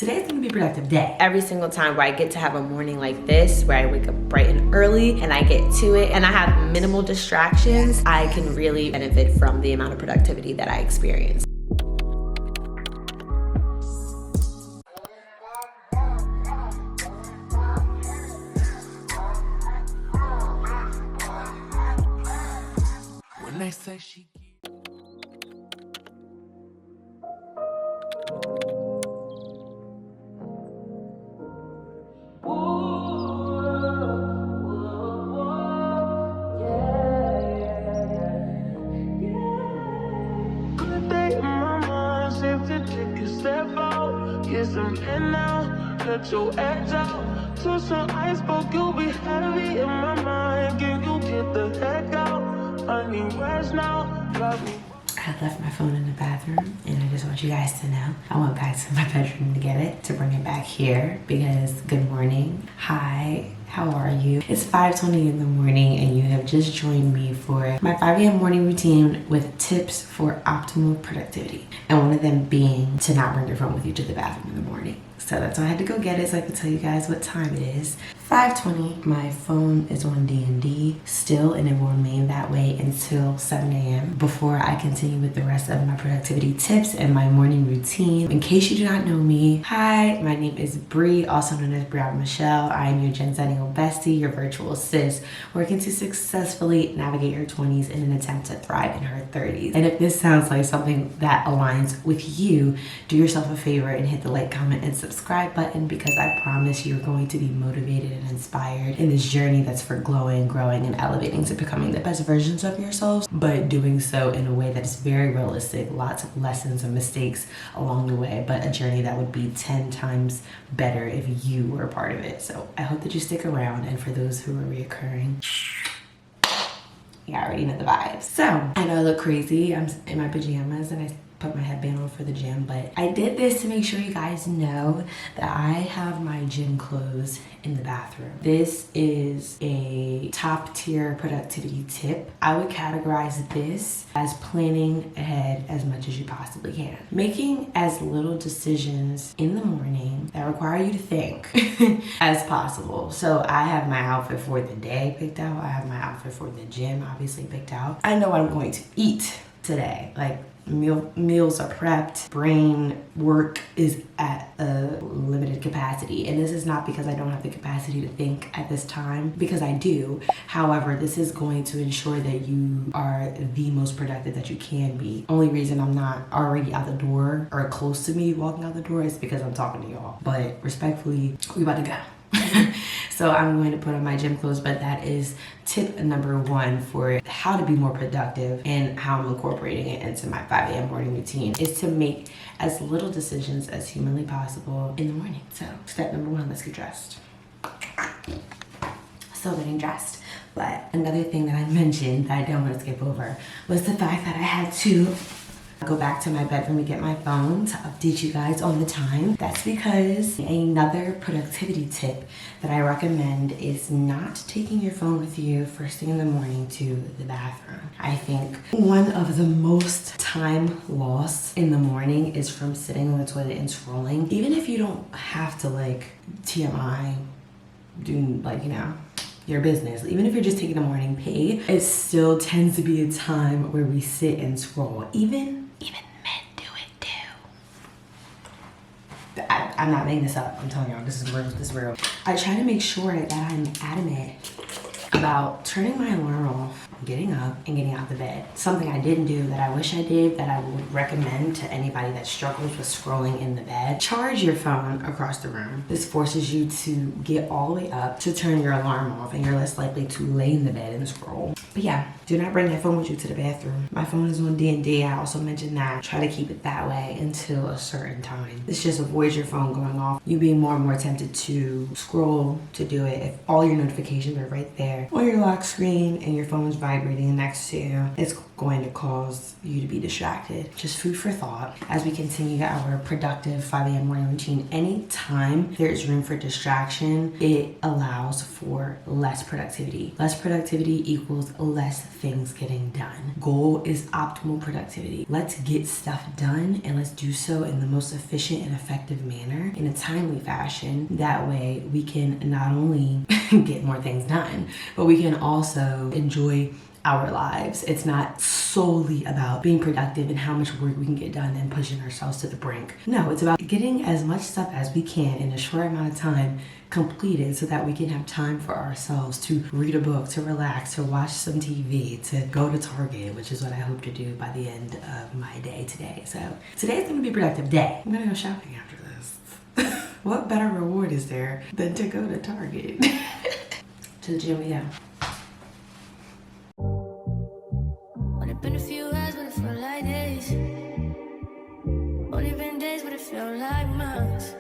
today's gonna be a productive day. Every single time where I get to have a morning like this, where I wake up bright and early and I get to it and I have minimal distractions, I can really benefit from the amount of productivity that I experience. When they say she let your edge out to some iceberg, you'll be heavy in my mind. Can you get the heck out? I need rest now. Love me. I left my phone in the bathroom and I just want you guys to know I went back to my bedroom to get it, to bring it back here because good morning. Hi, how are you? It's 5:20 in the morning and you have just joined me for my 5 a.m. morning routine with tips for optimal productivity. And one of them being to not bring your phone with you to the bathroom in the morning. So that's why I had to go get it so I could tell you guys what time it is. 5:20, my phone is on D&D still, and it will remain that way until 7 a.m. before I continue with the rest of my productivity tips and my morning routine. In case you do not know me, hi, my name is Bree, also known as Bree Michelle. I am your Gen Zennial bestie, your virtual sis, working to successfully navigate her 20s in an attempt to thrive in her 30s. And if this sounds like something that aligns with you, do yourself a favor and hit the like, comment, and subscribe button because I promise you're going to be motivated and inspired in this journey that's for glowing, growing, and elevating to becoming the best versions of yourselves, but doing so in a way that is very realistic, lots of lessons and mistakes along the way, but a journey that would be 10 times better if you were a part of it. So I hope that you stick around, and for those who are reoccurring, you already know the vibes. So I know I look crazy. I'm in my pajamas and I put my headband on for the gym, but I did this to make sure you guys know that I have my gym clothes in the bathroom. This is a top tier productivity tip. I would categorize this as planning ahead as much as you possibly can. Making as little decisions in the morning that require you to think as possible. So I have my outfit for the day picked out. I have my outfit for the gym obviously picked out. I know what I'm going to eat today. Like meals are prepped, brain work is at a limited capacity. And this is not because I don't have the capacity to think at this time, because I do. However, this is going to ensure that you are the most productive that you can be. Only reason I'm not already out the door or close to me walking out the door is because I'm talking to y'all. But respectfully, we about to go. So I'm going to put on my gym clothes, but that is tip number 1 for how to be more productive and how I'm incorporating it into my 5 a.m. morning routine is to make as little decisions as humanly possible in the morning. So step number 1, let's get dressed. Still getting dressed. But another thing that I mentioned that I don't want to skip over was the fact that I had to go back to my bedroom to get my phone to update you guys on the time. That's because another productivity tip that I recommend is not taking your phone with you first thing in the morning to the bathroom. I think one of the most time lost in the morning is from sitting on the toilet and scrolling. Even if you don't have to like TMI, do like, you know, your business. Even if you're just taking a morning pee, it still tends to be a time where we sit and scroll. Even men do it too. I'm not making this up. I'm telling y'all, this is real. This is real. I try to make sure that I'm adamant about turning my alarm off, getting up, and getting out of the bed. Something I didn't do that I wish I did, that I would recommend to anybody that struggles with scrolling in the bed. Charge your phone across the room. This forces you to get all the way up to turn your alarm off, and you're less likely to lay in the bed and scroll. But yeah, do not bring that phone with you to the bathroom. My phone is on D&D. I also mentioned that. Try to keep it that way until a certain time. This just avoids your phone going off. You being more and more tempted to scroll, to do it. If all your notifications are right there on your lock screen and your phone's vibrating next to you, it's going to cause you to be distracted. Just food for thought as we continue our productive 5 a.m. morning routine. Anytime there is room for distraction, it allows for less productivity. Less productivity equals less things getting done. Goal is optimal productivity. Let's get stuff done, and let's do so in the most efficient and effective manner in a timely fashion. That way we can not only get more things done, but we can also enjoy our lives. It's not solely about being productive and how much work we can get done and pushing ourselves to the brink. No, it's about getting as much stuff as we can in a short amount of time completed so that we can have time for ourselves to read a book, to relax, to watch some TV, to go to Target, which is what I hope to do by the end of my day today. So today's gonna be a productive day. I'm gonna go shopping after this. What better reward is there than to go to Target? To the gym we go. Only been a few hours, but it felt like days. Only been days, but it felt like months.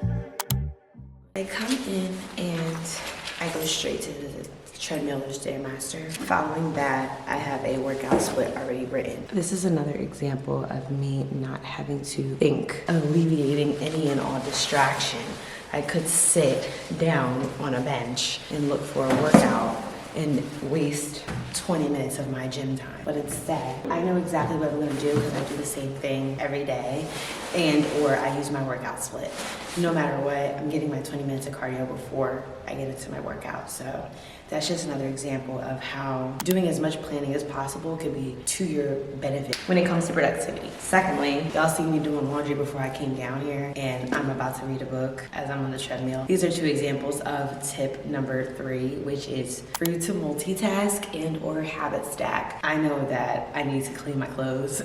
I come in and I go straight to the treadmill or Stairmaster. Following that, I have a workout split already written. This is another example of me not having to think, alleviating any and all distraction. I could sit down on a bench and look for a workout and waste 20 minutes of my gym time. But instead, I know exactly what I'm gonna do because I do the same thing every day, or I use my workout split. No matter what, I'm getting my 20 minutes of cardio before I get into my workout. So that's just another example of how doing as much planning as possible could be to your benefit when it comes to productivity. Secondly, y'all see me doing laundry before I came down here, and I'm about to read a book as I'm on the treadmill. These are two examples of tip number 3, which is for you to multitask and or habit stack. I know that I need to clean my clothes.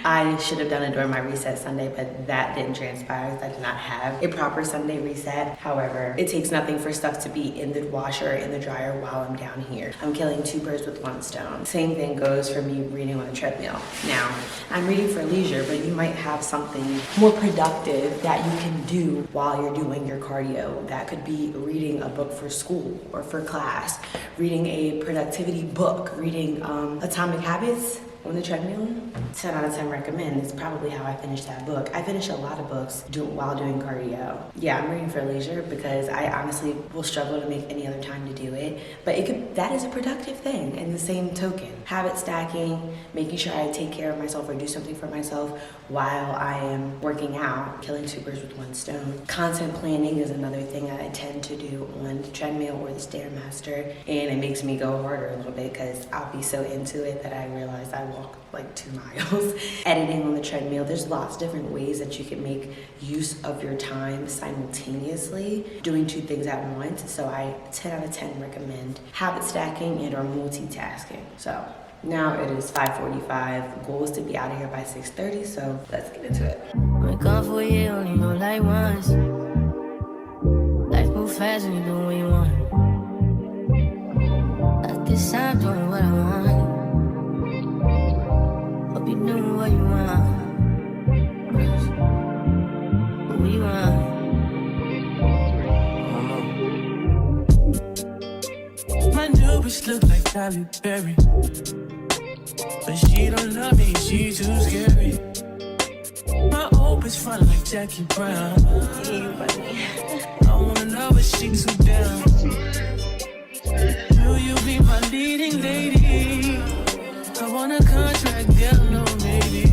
I should have done it during my reset Sunday, but that didn't transpire. I did not have a proper Sunday reset. However, it takes nothing for stuff to be in the washer or in the dryer while I'm down here. I'm killing 2 birds with 1 stone. Same thing goes for me reading on the treadmill. Now, I'm reading for leisure, but you might have something more productive that you can do while you're doing your cardio. That could be reading a book for school or for class, reading a productivity book, reading Atomic Habits on the treadmill. 10 out of 10 recommend. It's probably how I finished that book. I finish a lot of books while doing cardio. Yeah, I'm reading for leisure because I honestly will struggle to make any other time to do it. But that is a productive thing in the same token. Habit stacking, making sure I take care of myself or do something for myself while I am working out, killing 2 birds with 1 stone. Content planning is another thing that I tend to do on the treadmill or the Stairmaster, and it makes me go harder a little bit because I'll be so into it that I realize I walk like 2 miles. Editing on the treadmill, there's lots of different ways that you can make use of your time simultaneously, doing 2 things at once. So I 10 out of 10 recommend habit stacking and or multitasking. So now it is 5:45. Goal is to be out of here by 6:30, so let's get into it. Been gone for a year, only go like once. Life move fast when you do what you want. At this time, doing what I want. Hope you doing what you want. What we want. My new bitch look like Halle Berry, but she don't love me, she too scary. My old bitch front like Jackie Brown. I wanna know if she too down. Will you be my leading lady? I want a contract, girl, no maybe.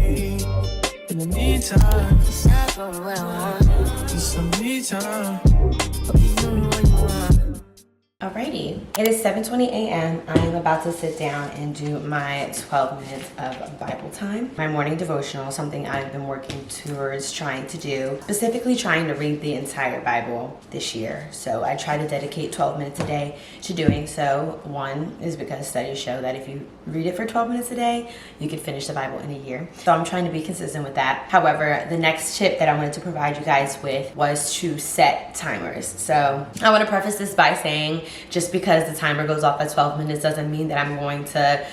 In the meantime, It's not going what I want. just some me time. Hope you doing what you want. Alrighty, it is 7:20 a.m. I am about to sit down and do my 12 minutes of Bible time. My morning devotional, something I've been working towards trying to do, specifically trying to read the entire Bible this year. So I try to dedicate 12 minutes a day to doing so. One is because studies show that if you read it for 12 minutes a day, you can finish the Bible in a year. So I'm trying to be consistent with that. However, the next tip that I wanted to provide you guys with was to set timers. So I want to preface this by saying, just because the timer goes off at 12 minutes doesn't mean that I'm going to,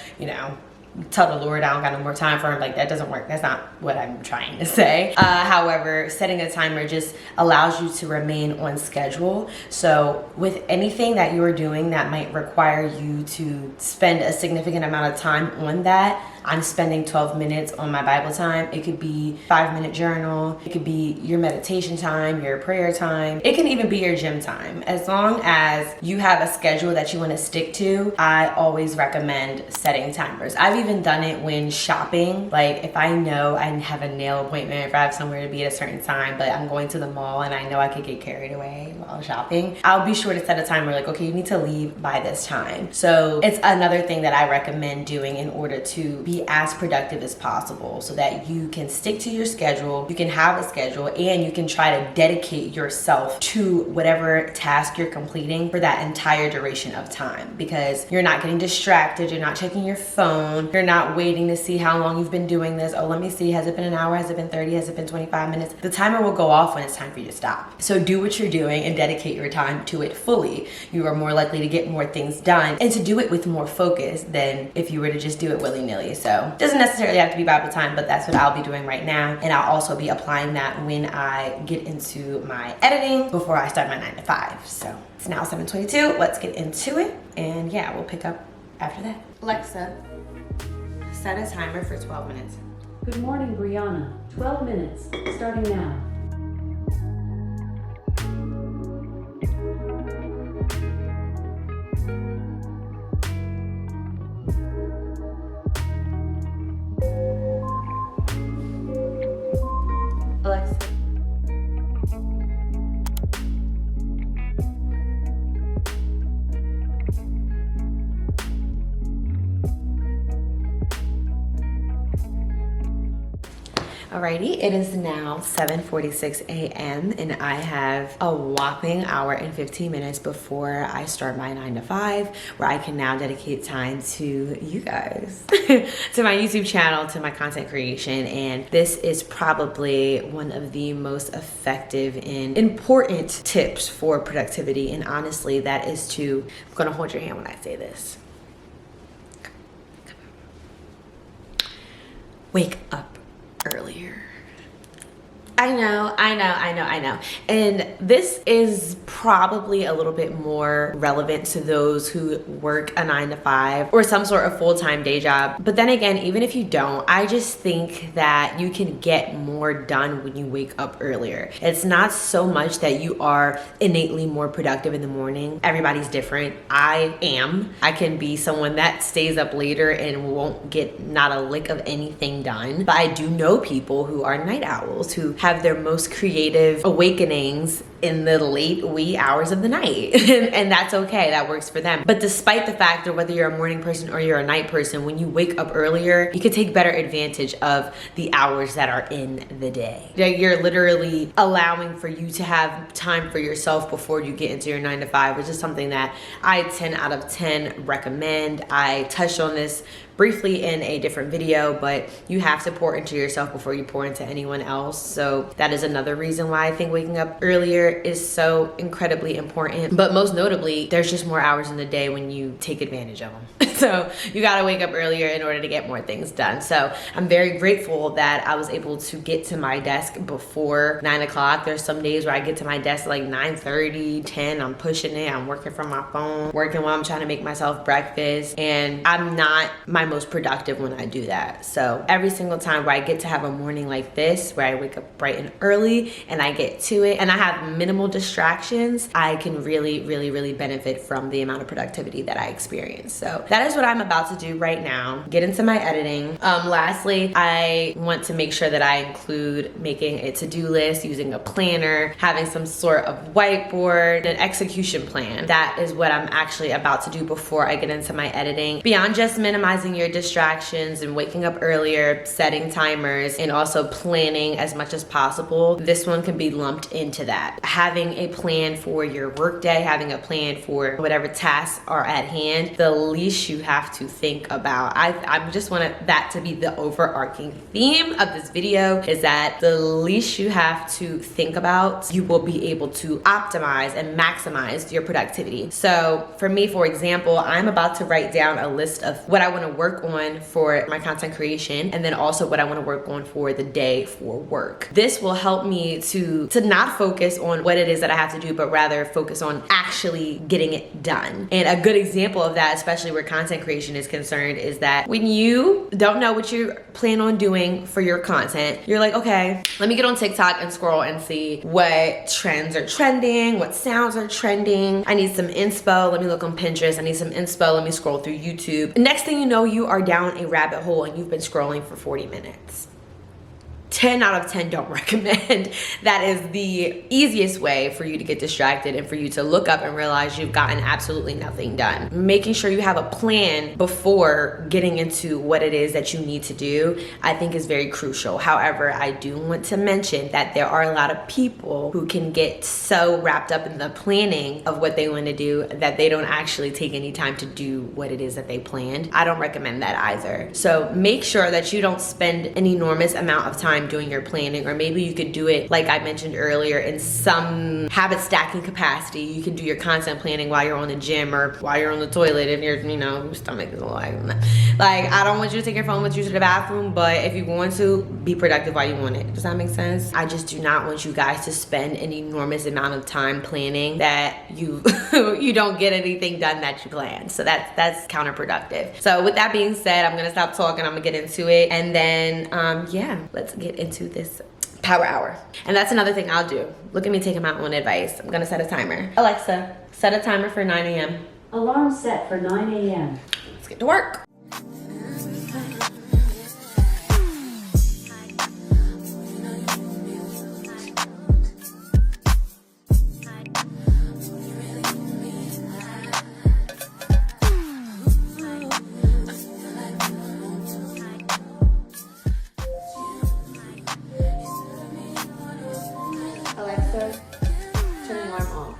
tell the Lord I don't got no more time for him. Like, that doesn't work. That's not what I'm trying to say. However, setting a timer just allows you to remain on schedule. So with anything that you are doing that might require you to spend a significant amount of time on that, I'm spending 12 minutes on my Bible time. It could be 5-minute journal. It could be your meditation time, your prayer time. It can even be your gym time. As long as you have a schedule that you want to stick to, I always recommend setting timers. I've even done it when shopping. Like, if I know I have a nail appointment, if I have somewhere to be at a certain time, but I'm going to the mall and I know I could get carried away while shopping, I'll be sure to set a timer like, okay, you need to leave by this time. So it's another thing that I recommend doing in order to be as productive as possible, so that you can stick to your schedule, you can have a schedule, and you can try to dedicate yourself to whatever task you're completing for that entire duration of time, because you're not getting distracted, you're not checking your phone, you're not waiting to see how long you've been doing this. Oh, let me see, has it been an hour, has it been 30, has it been 25 minutes? The timer will go off when it's time for you to stop. So do what you're doing and dedicate your time to it fully. You are more likely to get more things done and to do it with more focus than if you were to just do it willy-nilly. So it doesn't necessarily have to be Bible time, but that's what I'll be doing right now. And I'll also be applying that when I get into my editing before I start my 9 to 5. So it's now 7:22. Let's get into it. And yeah, we'll pick up after that. Alexa, set a timer for 12 minutes. Good morning, Brianna. 12 minutes, starting now. Alexa. Alrighty, it is now 7:46 a.m. and I have a whopping hour and 15 minutes before I start my 9 to 5, where I can now dedicate time to you guys, to my YouTube channel, to my content creation. And this is probably one of the most effective and important tips for productivity. And honestly, that is to, I'm gonna hold your hand when I say this. Wake up earlier. I know. And this is probably a little bit more relevant to those who work a 9 to 5 or some sort of full-time day job. But then again, even if you don't, I just think that you can get more done when you wake up earlier. It's not so much that you are innately more productive in the morning. Everybody's different. I can be someone that stays up later and won't get not a lick of anything done. But I do know people who are night owls, who have their most creative awakenings in the late wee hours of the night. And that's okay, that works for them. But despite the fact that whether you're a morning person or you're a night person, when you wake up earlier, you can take better advantage of the hours that are in the day. You're literally allowing for you to have time for yourself before you get into your 9 to 5, which is something that I 10 out of 10 recommend. I touched on this briefly in a different video, but you have to pour into yourself before you pour into anyone else. So that is another reason why I think waking up earlier is so incredibly important. But most notably, there's just more hours in the day when you take advantage of them. So you gotta wake up earlier in order to get more things done. So I'm very grateful that I was able to get to my desk before 9 o'clock. There's some days where I get to my desk like 9:30, 10, I'm pushing it, I'm working from my phone, working while I'm trying to make myself breakfast, and I'm not my most productive when I do that. So every single time where I get to have a morning like this, where I wake up bright and early and I get to it and I have minimal distractions, I can really benefit from the amount of productivity that I experience. So that is what I'm about to do right now, get into my editing. Lastly, I want to make sure that I include making a to-do list, using a planner, having some sort of whiteboard, an execution plan. That is what I'm actually about to do before I get into my editing. Beyond just minimizing your distractions and waking up earlier, setting timers, and also planning as much as possible, this one can be lumped into that. Having a plan for your workday, having a plan for whatever tasks are at hand, the least you have to think about. I just want that to be the overarching theme of this video, is that the least you have to think about, you will be able to optimize and maximize your productivity. So for me, for example, I'm about to write down a list of what I want to work work on for my content creation, and then also what I want to work on for the day for work. This will help me to not focus on what it is that I have to do, but rather focus on actually getting it done. And a good example of that, especially where content creation is concerned, is that when you don't know what you plan on doing for your content, you're like, okay, let me get on TikTok and scroll and see what trends are trending, what sounds are trending. I need some inspo. Let me look on Pinterest. I need some inspo. Let me scroll through YouTube. Next thing you know, you are down a rabbit hole and you've been scrolling for 40 minutes. 10 out of 10 don't recommend. That is the easiest way for you to get distracted and for you to look up and realize you've gotten absolutely nothing done. Making sure you have a plan before getting into what it is that you need to do, I think is very crucial. However, I do want to mention that there are a lot of people who can get so wrapped up in the planning of what they want to do that they don't actually take any time to do what it is that they planned. I don't recommend that either. So make sure that you don't spend an enormous amount of time doing your planning, or maybe you could do it, like I mentioned earlier, in some habit stacking capacity. You can do your content planning while you're on the gym or while you're on the toilet and your, your stomach is like, I don't want you to take your phone with you to the bathroom, but if you want to, be productive while you want it. Does that make sense? I just do not want you guys to spend an enormous amount of time planning that you you don't get anything done that you planned. So that's counterproductive. So with that being said, I'm gonna stop talking. I'm gonna get into it, and then yeah, let's get into this power hour. And that's another thing I'll do. Look at me taking my own advice. I'm gonna set a timer. Alexa, set a timer for 9 a.m. Alarm set for 9 a.m. Let's get to work. Alexa, turn the alarm off.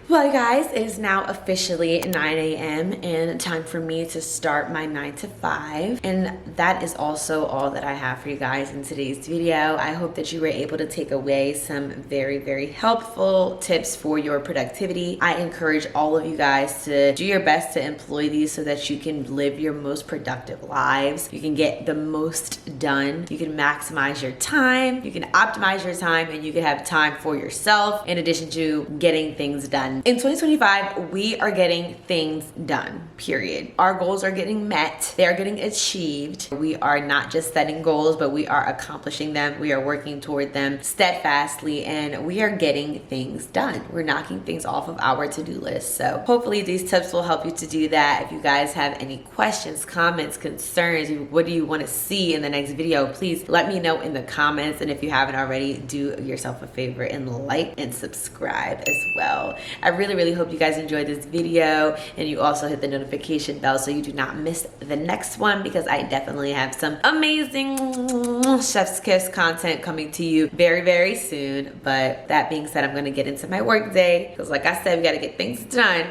Well, you guys, it is now officially 9 a.m. and time for me to start my 9 to 5. And that is also all that I have for you guys in today's video. I hope that you were able to take away some very, very helpful tips for your productivity. I encourage all of you guys to do your best to employ these so that you can live your most productive lives. You can get the most done. You can maximize your time. You can optimize your time, and you can have time for yourself in addition to getting things done. In 2025, we are getting things done, period. Our goals are getting met. They are getting achieved. We are not just setting goals, but we are accomplishing them. We are working toward them steadfastly, and we are getting things done. We're knocking things off of our to-do list. So hopefully these tips will help you to do that. If you guys have any questions, comments, concerns, what do you want to see in the next video, please let me know in the comments. And if you haven't already, do yourself a favor and like and subscribe as well. I really, really hope you guys enjoyed this video, and you also hit the notification bell so you do not miss the next one, because I definitely have some amazing chef's kiss content coming to you very, very soon. But that being said, I'm going to get into my work day, because like I said, we got to get things done.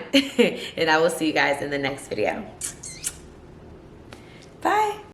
And I will see you guys in the next video. Bye.